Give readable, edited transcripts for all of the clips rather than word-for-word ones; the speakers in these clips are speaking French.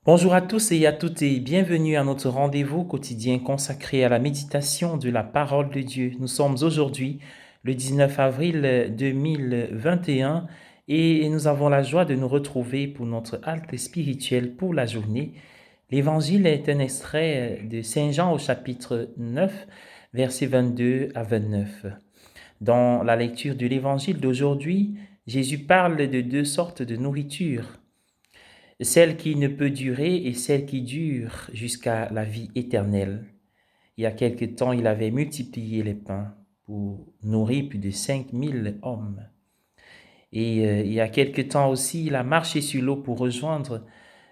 Bonjour à tous et à toutes et bienvenue à notre rendez-vous quotidien consacré à la méditation de la parole de Dieu. Nous sommes aujourd'hui le 19 avril 2021 et nous avons la joie de nous retrouver pour notre halte spirituelle pour la journée. L'évangile est un extrait de Saint Jean au chapitre 9, versets 22 à 29. Dans la lecture de l'évangile d'aujourd'hui, Jésus parle de deux sortes de nourriture, celle qui ne peut durer et celle qui dure jusqu'à la vie éternelle. Il y a quelque temps, il avait multiplié les pains pour nourrir plus de 5000 hommes. Et il y a quelque temps aussi, il a marché sur l'eau pour rejoindre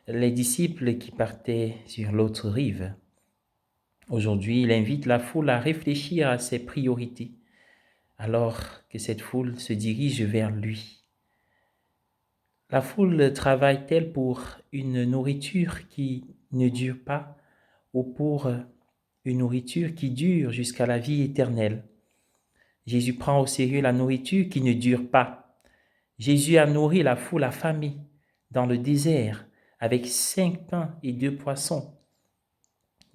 les disciples qui partaient sur l'autre rive. Aujourd'hui, il invite la foule à réfléchir à ses priorités, alors que cette foule se dirige vers lui. La foule travaille-t-elle pour une nourriture qui ne dure pas ou pour une nourriture qui dure jusqu'à la vie éternelle? Jésus prend au sérieux la nourriture qui ne dure pas. Jésus a nourri la foule affamée dans le désert avec 5 pains et 2 poissons.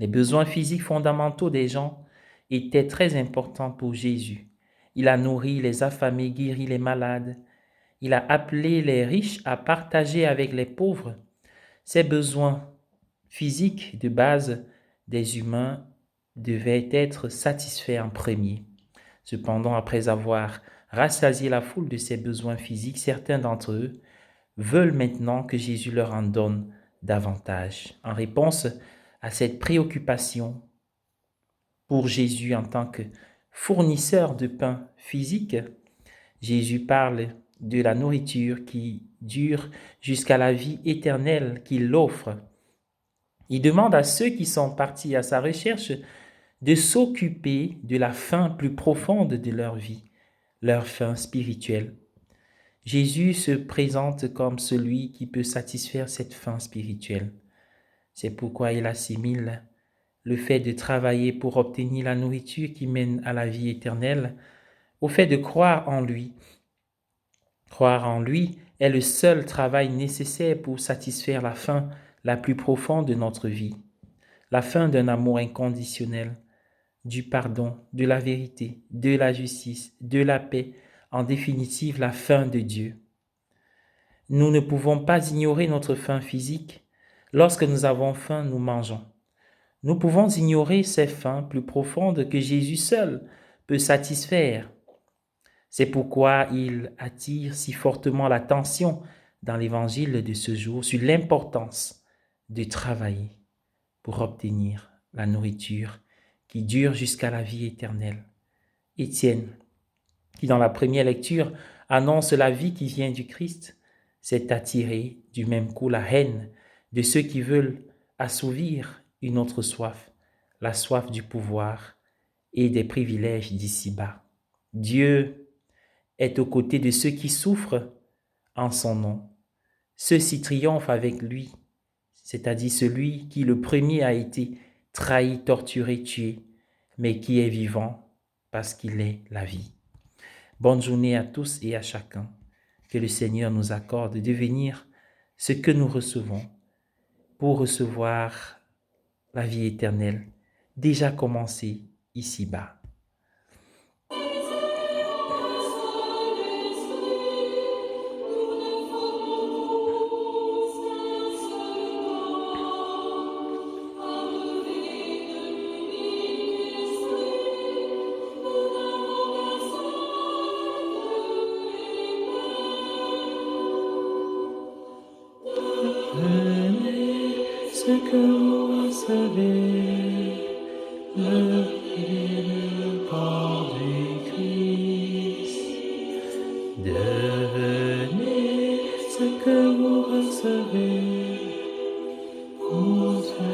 Les besoins physiques fondamentaux des gens étaient très importants pour Jésus. Il a nourri les affamés, guéri les malades. Il a appelé les riches à partager avec les pauvres. Ces besoins physiques de base des humains devaient être satisfaits en premier. Cependant, après avoir rassasié la foule de ses besoins physiques, certains d'entre eux veulent maintenant que Jésus leur en donne davantage. En réponse à cette préoccupation pour Jésus en tant que fournisseur de pain physique, Jésus parle de la nourriture qui dure jusqu'à la vie éternelle qu'il offre. Il demande à ceux qui sont partis à sa recherche de s'occuper de la faim plus profonde de leur vie, leur faim spirituelle. Jésus se présente comme celui qui peut satisfaire cette faim spirituelle. C'est pourquoi il assimile le fait de travailler pour obtenir la nourriture qui mène à la vie éternelle au fait de croire en lui. Croire en lui est le seul travail nécessaire pour satisfaire la faim la plus profonde de notre vie, la faim d'un amour inconditionnel, du pardon, de la vérité, de la justice, de la paix, en définitive la faim de Dieu. Nous ne pouvons pas ignorer notre faim physique. Lorsque nous avons faim, nous mangeons. Nous pouvons ignorer ces faims plus profondes que Jésus seul peut satisfaire. C'est pourquoi il attire si fortement l'attention dans l'évangile de ce jour sur l'importance de travailler pour obtenir la nourriture qui dure jusqu'à la vie éternelle. Étienne, qui dans la première lecture annonce la vie qui vient du Christ, s'est attiré du même coup la haine de ceux qui veulent assouvir une autre soif, la soif du pouvoir et des privilèges d'ici-bas. Dieu est aux côtés de ceux qui souffrent en son nom. Ceux-ci triomphent avec lui, c'est-à-dire celui qui le premier a été trahi, torturé, tué, mais qui est vivant parce qu'il est la vie. Bonne journée à tous et à chacun. Que le Seigneur nous accorde de devenir ce que nous recevons pour recevoir la vie éternelle déjà commencée ici-bas. Venez, ce que vous recevez, le prix du corps du Christ. Devenez ce que vous recevez, pour ce